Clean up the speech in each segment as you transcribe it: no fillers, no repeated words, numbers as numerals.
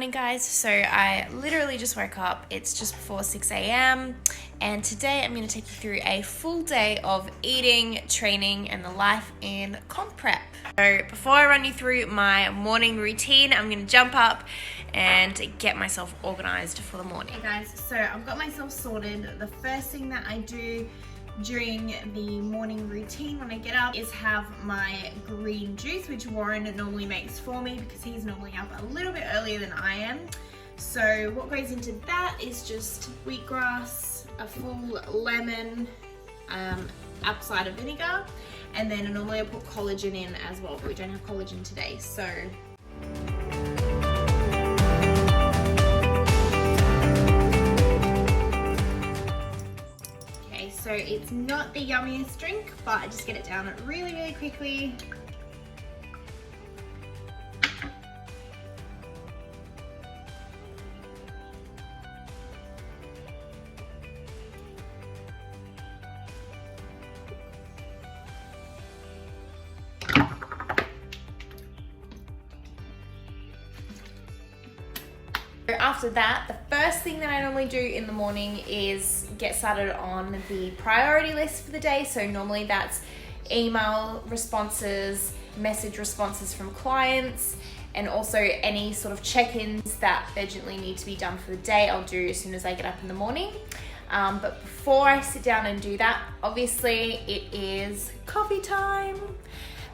morning, guys. So I literally just woke up. It's just before 6 a.m. and today I'm going to take you through a full day of eating, training, and the life in comp prep. So before I run you through my morning routine, I'm going to jump up and get myself organized for the morning. Hey guys, so I've got myself sorted. The first thing that I do during the morning routine when I get up is have my green juice, which Warren normally makes for me because he's normally up a little bit earlier than I am. So what goes into that is just wheatgrass, a full lemon, apple cider vinegar, and then normally I put collagen in as well, but we don't have collagen today. So it's not the yummiest drink, but I just get it down really, really quickly. After that, the first thing that I normally do in the morning is get started on the priority list for the day. So normally that's email responses, message responses from clients, and also any sort of check-ins that urgently need to be done for the day, I'll do as soon as I get up in the morning. But before I sit down and do that, obviously it is coffee time.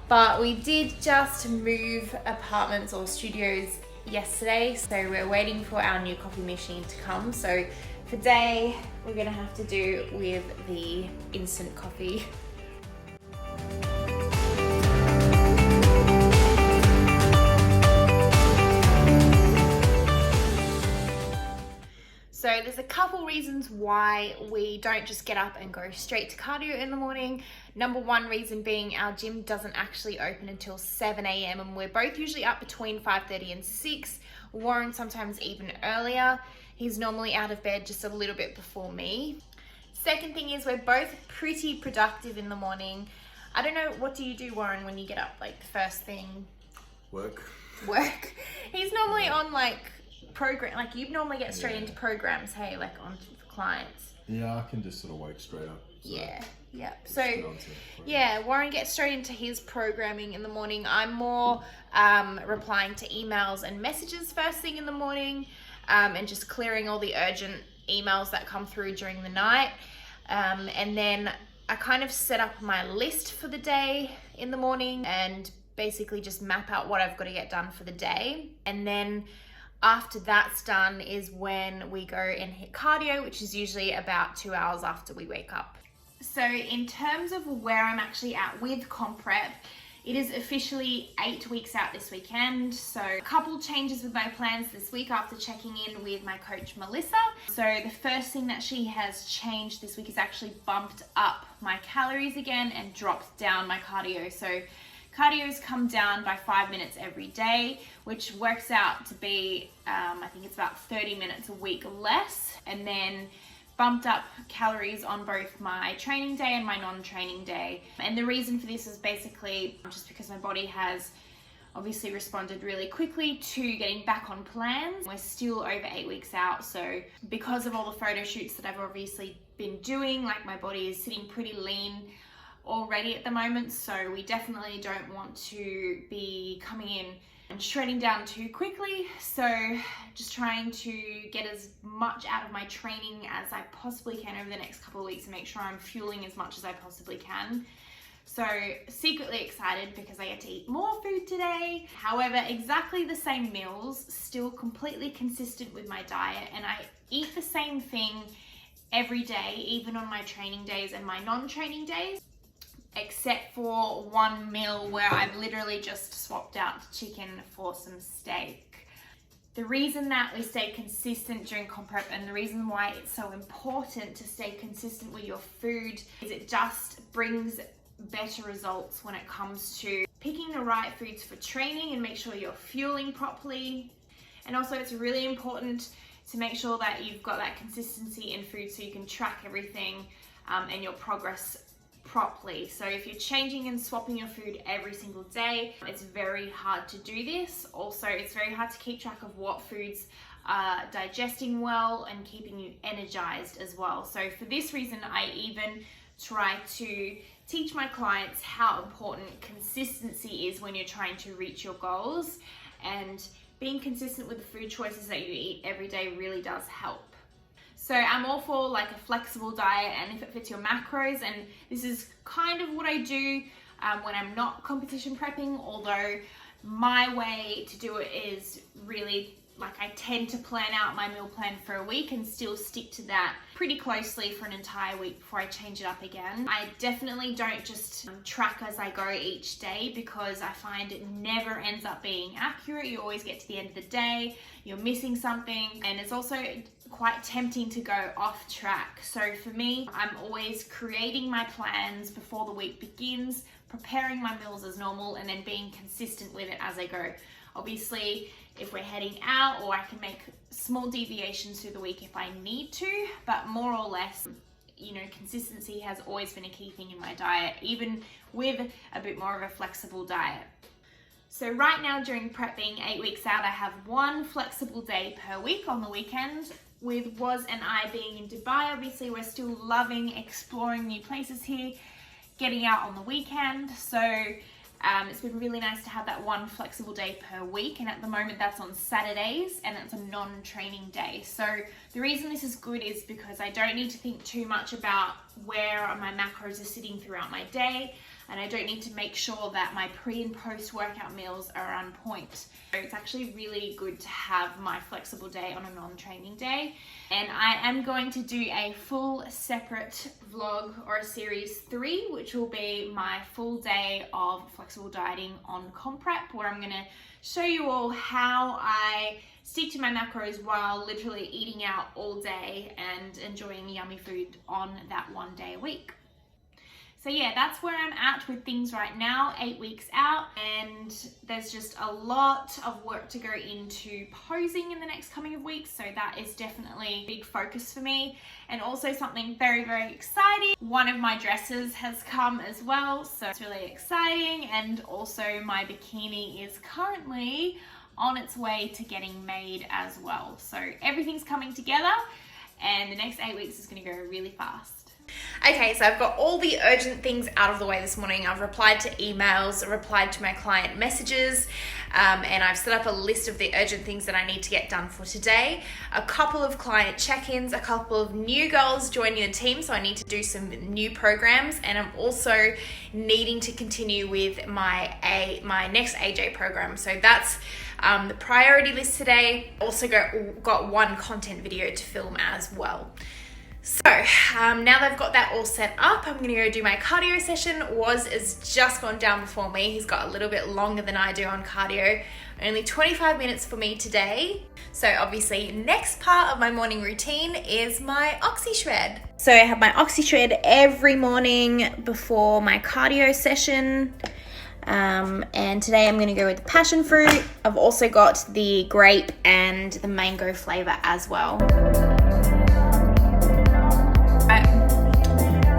But we did just move apartments or studios yesterday, so we're waiting for our new coffee machine to come. So for today we're gonna have to do with the instant coffee. So there's a couple reasons why we don't just get up and go straight to cardio in the morning. Number one reason being our gym doesn't actually open until 7 a.m. and we're both usually up between 5:30 and 6. Warren sometimes even earlier. He's normally out of bed just a little bit before me. Second thing is we're both pretty productive in the morning. I don't know, what do you do, Warren, when you get up, like the first thing? Work. He's normally on like program, like you normally get straight into programs, hey, like on clients. Yeah, I can just sort of wake straight up. So Yeah. So yeah, Warren gets straight into his programming in the morning. I'm more replying to emails and messages first thing in the morning, and just clearing all the urgent emails that come through during the night. And then I kind of set up my list for the day in the morning and basically just map out what I've got to get done for the day. And then after that's done is when we go and hit cardio, which is usually about 2 hours after we wake up. So in terms of where I'm actually at with comp prep, it is officially 8 weeks out this weekend. So a couple changes with my plans this week after checking in with my coach, Melissa. So the first thing that she has changed this week is actually bumped up my calories again and dropped down my cardio. So cardio's come down by 5 minutes every day, which works out to be, I think it's about 30 minutes a week less, and then bumped up calories on both my training day and my non-training day. And the reason for this is basically just because my body has obviously responded really quickly to getting back on plans. We're still over 8 weeks out, so because of all the photo shoots that I've obviously been doing, like my body is sitting pretty lean already at the moment, so we definitely don't want to be coming in and shredding down too quickly. So just trying to get as much out of my training as I possibly can over the next couple of weeks and make sure I'm fueling as much as I possibly can. So secretly excited because I get to eat more food today. However, exactly the same meals, still completely consistent with my diet, and I eat the same thing every day, even on my training days and my non-training days, except for one meal where I've literally just swapped out chicken for some steak. The reason that we stay consistent during comp prep and the reason why it's so important to stay consistent with your food is it just brings better results when it comes to picking the right foods for training and make sure you're fueling properly. And also it's really important to make sure that you've got that consistency in food so you can track everything and your progress properly. So if you're changing and swapping your food every single day, it's very hard to do this. Also, it's very hard to keep track of what foods are digesting well and keeping you energized as well. So for this reason, I even try to teach my clients how important consistency is when you're trying to reach your goals, and being consistent with the food choices that you eat every day really does help. So I'm all for like a flexible diet and if it fits your macros, and this is kind of what I do when I'm not competition prepping, although my way to do it is really like I tend to plan out my meal plan for a week and still stick to that pretty closely for an entire week before I change it up again. I definitely don't just track as I go each day, because I find it never ends up being accurate. You always get to the end of the day, you're missing something, and it's also quite tempting to go off track. So for me, I'm always creating my plans before the week begins, preparing my meals as normal, and then being consistent with it as I go. Obviously, if we're heading out, or I can make small deviations through the week if I need to, but more or less, you know, consistency has always been a key thing in my diet, even with a bit more of a flexible diet. So right now during prepping 8 weeks out, I have one flexible day per week on the weekend. With Waz and I being in Dubai, obviously we're still loving exploring new places here, getting out on the weekend. So it's been really nice to have that one flexible day per week, and at the moment that's on Saturdays, and it's a non-training day. So the reason this is good is because I don't need to think too much about where my macros are sitting throughout my day, and I don't need to make sure that my pre and post workout meals are on point. So it's actually really good to have my flexible day on a non-training day. And I am going to do a full separate vlog, or a series 3, which will be my full day of flexible dieting on comp prep, where I'm gonna show you all how I stick to my macros while literally eating out all day and enjoying yummy food on that one day a week. So yeah, that's where I'm at with things right now, 8 weeks out, and there's just a lot of work to go into posing in the next coming weeks, so that is definitely a big focus for me. And also something very, very exciting, one of my dresses has come as well, so it's really exciting, and also my bikini is currently on its way to getting made as well. So everything's coming together, and the next 8 weeks is going to go really fast. Okay, so I've got all the urgent things out of the way this morning. I've replied to emails, replied to my client messages, and I've set up a list of the urgent things that I need to get done for today. A couple of client check-ins, a couple of new girls joining the team, so I need to do some new programs, and I'm also needing to continue with my next AJ program. So that's the priority list today. Also got one content video to film as well. So now that I've got that all set up, I'm going to go do my cardio session. Waz has just gone down before me. He's got a little bit longer than I do on cardio. Only 25 minutes for me today. So obviously next part of my morning routine is my oxy shred. So I have my oxy shred every morning before my cardio session. And today I'm going to go with the passion fruit. I've also got the grape and the mango flavor as well.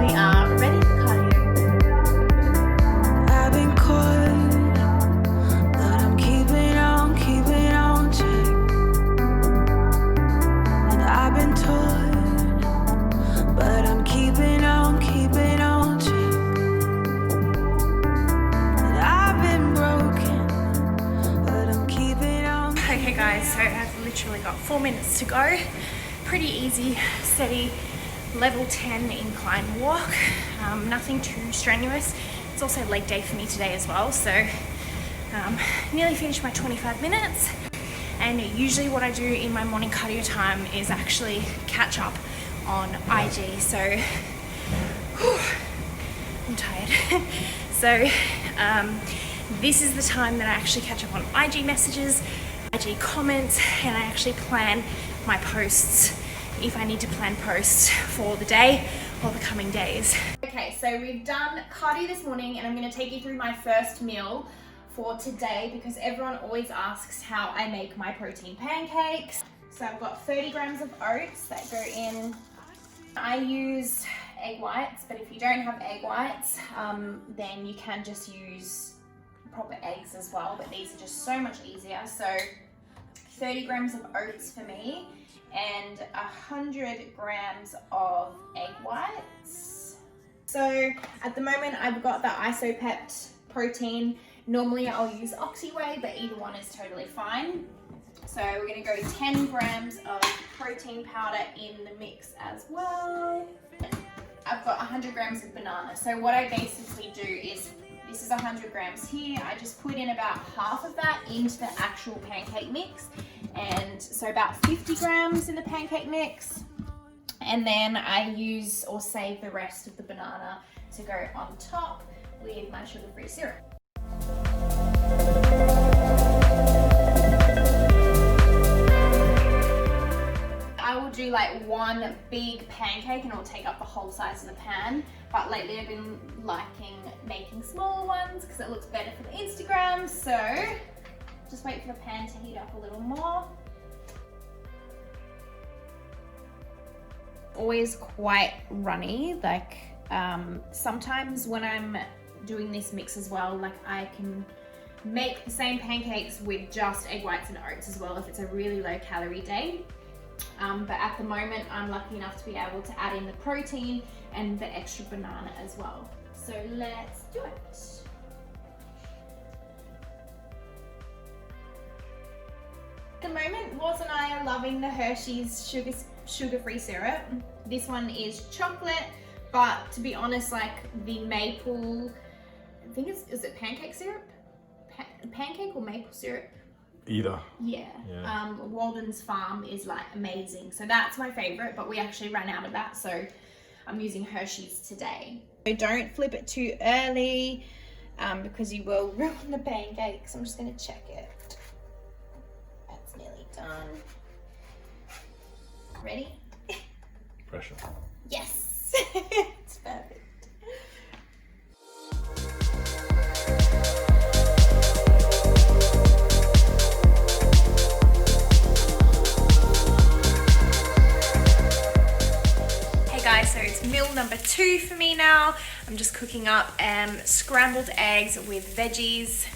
We are ready for cardio. I've been caught, but I'm keeping on check. And I've been torn, but I'm keeping on check. And I've been broken, but I'm keeping on. Okay guys, so I've literally got 4 minutes to go. Pretty easy, steady, level 10 incline walk. Nothing too strenuous. It's also leg day for me today as well, so nearly finished my 25 minutes. And usually what I do in my morning cardio time is actually catch up on IG, so I'm tired. So this is the time that I actually catch up on IG messages, IG comments, and I actually plan my posts if I need to plan posts for the day or the coming days. Okay, so we've done cardio this morning, and I'm going to take you through my first meal for today because everyone always asks how I make my protein pancakes. So I've got 30 grams of oats that go in. I use egg whites, but if you don't have egg whites, then you can just use proper eggs as well, but these are just so much easier. So 30 grams of oats for me and 100 grams of egg whites. So at the moment I've got the Wbff protein. Normally I'll use Oxywhey, but either one is totally fine. So we're gonna go 10 grams of protein powder in the mix as well. I've got 100 grams of banana. So what I basically do is, this is 100 grams here, I just put in about half of that into the actual pancake mix. And so about 50 grams in the pancake mix. And then I use or save the rest of the banana to go on top with my sugar-free syrup. I will do like one big pancake and it'll take up the whole size of the pan. But lately I've been liking making smaller ones because it looks better for the Instagram. So just wait for the pan to heat up a little more. Always quite runny, like sometimes when I'm doing this mix as well, like I can make the same pancakes with just egg whites and oats as well if it's a really low calorie day. But at the moment I'm lucky enough to be able to add in the protein and the extra banana as well. So let's do it. At the moment, Waz and I are loving the Hershey's sugar-free syrup. This one is chocolate, but to be honest, like the maple, I think is it pancake syrup? Pancake or maple syrup? Either. Yeah. Walden's Farm is like amazing. So that's my favorite, but we actually ran out of that. So I'm using Hershey's today. So don't flip it too early because you will ruin the pancakes. I'm just gonna check it. That's nearly done. Ready? Pressure. Yes. It's perfect. So it's meal number 2 for me now. I'm just cooking up scrambled eggs with veggies.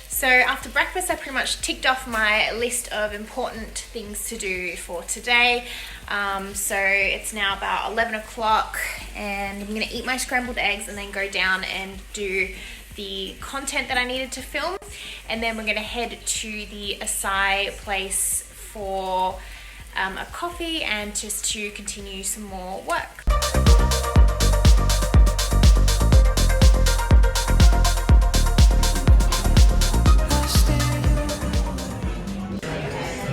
So after breakfast, I pretty much ticked off my list of important things to do for today. So it's now about 11 o'clock and I'm gonna eat my scrambled eggs and then go down and do the content that I needed to film. And then we're gonna head to the acai place for a coffee and just to continue some more work.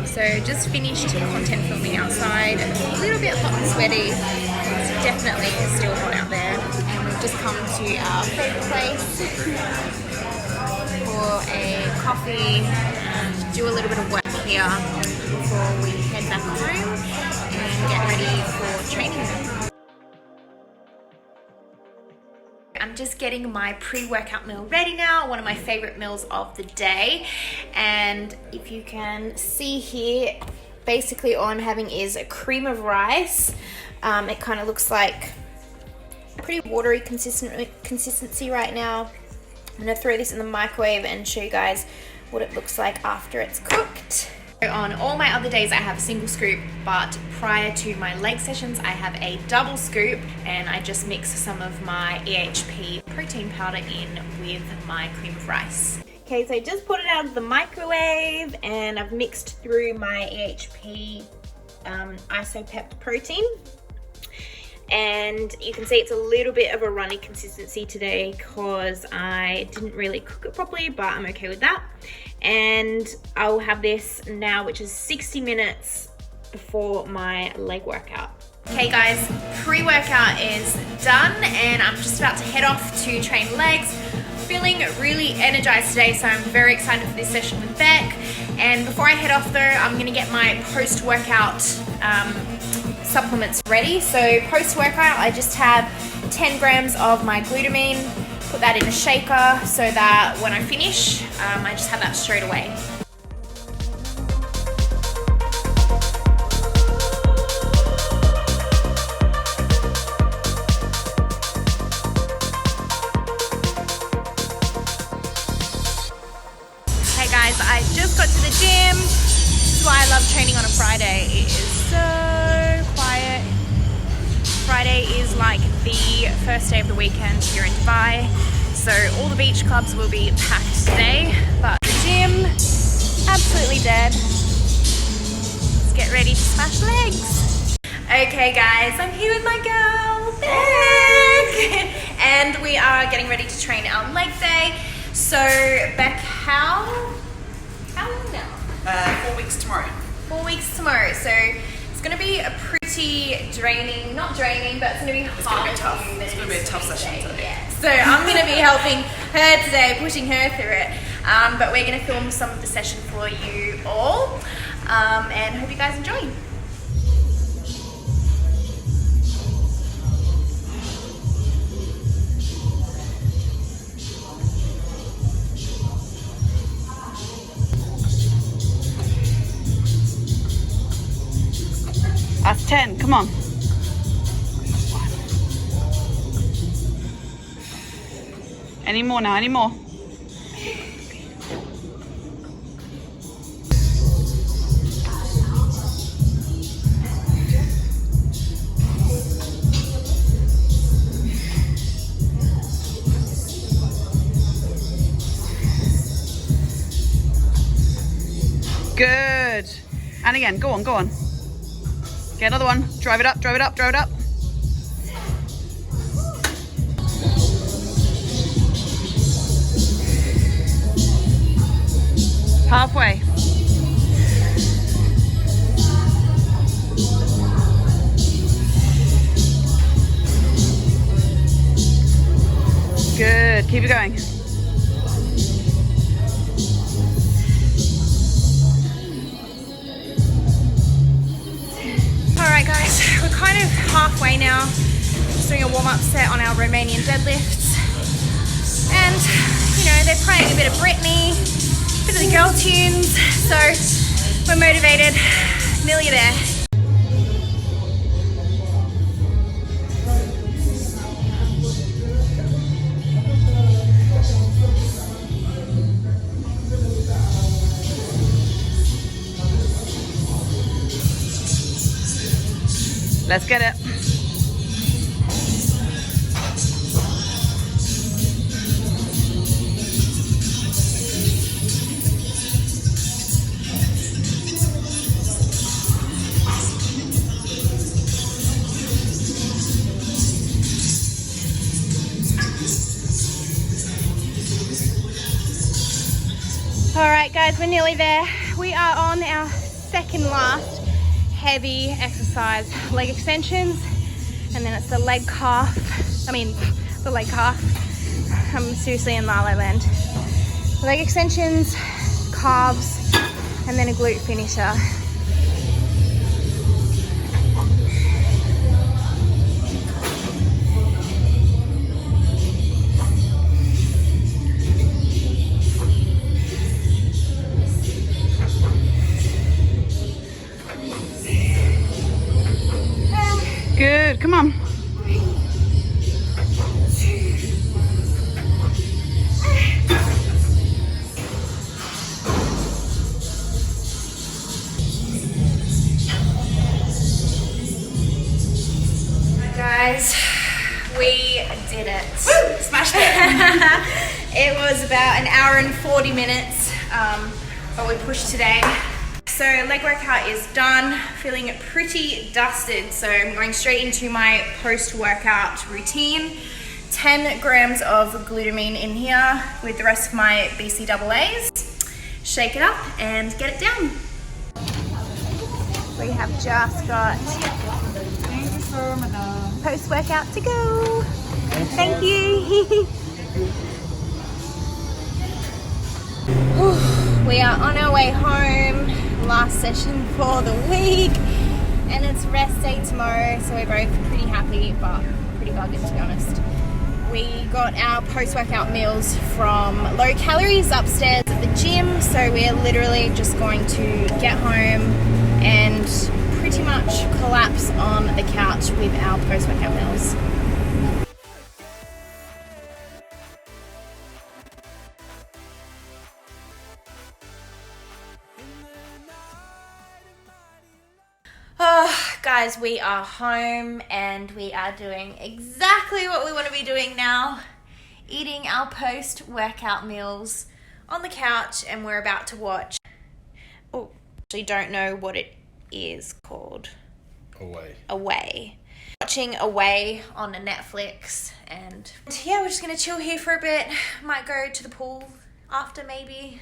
So just finished content filming outside, a little bit hot and sweaty. It's definitely still hot out there. And we've just come to our favourite place for a coffee and do a little bit of work here before we head back home and get ready for training. I'm just getting my pre-workout meal ready now, one of my favorite meals of the day. And if you can see here, basically all I'm having is a cream of rice. It kind of looks like pretty watery consistency right now. I'm gonna throw this in the microwave and show you guys what it looks like after it's cooked. On all my other days I have a single scoop, but prior to my leg sessions I have a double scoop, and I just mix some of my EHP protein powder in with my cream of rice. Okay, so I just put it out of the microwave and I've mixed through my EHP Wbff protein. And you can see it's a little bit of a runny consistency today because I didn't really cook it properly, but I'm okay with that. And I'll have this now, which is 60 minutes before my leg workout. Okay guys, pre-workout is done and I'm just about to head off to train legs. Feeling really energized today, so I'm very excited for this session with Beck. And before I head off though, I'm gonna get my post-workout supplements ready. So post-workout, I just have 10 grams of my glutamine, put that in a shaker so that when I finish, I just have that straight away. first day of the weekend here in Dubai. So all the beach clubs will be packed today, but the gym, absolutely dead. Let's get ready to smash legs. Okay guys, I'm here with my girl, Beck. And we are getting ready to train our leg day. So Beck, how long now? 4 weeks tomorrow. 4 weeks tomorrow. So it's going to be a pretty draining, not draining, but it's going to be hard. It's going to be tough. It's going to be a tough session today. Yeah. So I'm going to be helping her today, pushing her through it. But we're going to film some of the session for you all. And hope you guys enjoy. That's 10, come on. Any more now, any more? Good. And again, go on, go on. Get another one. Drive it up, drive it up, drive it up. Halfway. Good. Keep it going. Alright guys, we're kind of halfway now. Just doing a warm-up set on our Romanian deadlifts. And, you know, they're playing a bit of Britney, a bit of the girl tunes, so we're motivated, nearly there. Let's get it. Alright guys, we're nearly there. We are on our second last heavy exercise, leg extensions, and then it's the leg calf. The leg calf. I'm seriously in La La Land. Leg extensions, calves, and then a glute finisher. Good, come on. Guys, we did it. Woo! Smashed it. It was about an hour and 40 minutes, but we pushed today. So leg workout is done, feeling pretty dusted. So I'm going straight into my post-workout routine. 10 grams of glutamine in here with the rest of my BCAAs. Shake it up and get it down. We have just got post-workout to go. Thank you. We are on our way home. Last session for the week, and it's rest day tomorrow, so we're both pretty happy but pretty buggered, to be honest. We got our post-workout meals from Low Calories upstairs at the gym, so we're literally just going to get home and pretty much collapse on the couch with our post-workout meals. Guys, we are home and we are doing exactly what we want to be doing now. Eating our post-workout meals on the couch, and we're about to watch. Oh, actually don't know what it is called. Away. Watching Away on Netflix, and yeah, we're just gonna chill here for a bit. Might go to the pool after maybe.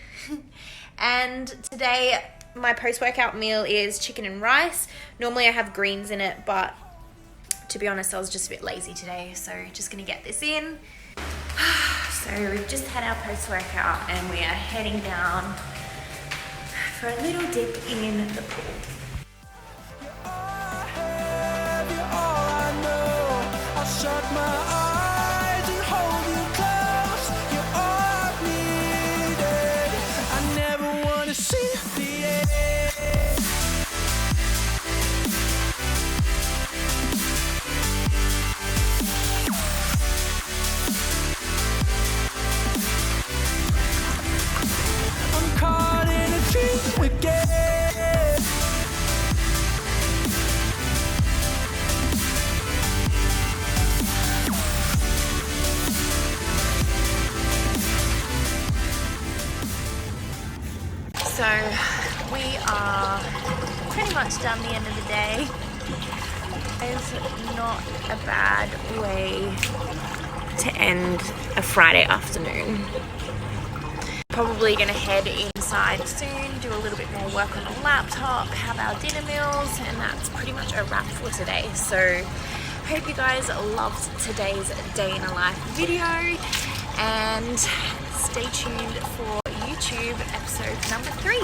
And today my post-workout meal is chicken and rice. Normally I have greens in it, but to be honest I was just a bit lazy today, so just gonna get this in. So we've just had our post-workout and we are heading down for a little dip in the pool. Shut my eyes and hold you close. You're all I needed. I never want to see the end. I'm caught in a dream again. So we are pretty much done the end of the day. It's not a bad way to end a Friday afternoon. Probably gonna head inside soon, do a little bit more work on the laptop, have our dinner meals, and that's pretty much a wrap for today. So hope you guys loved today's day in a life video, and stay tuned for YouTube episode number 3.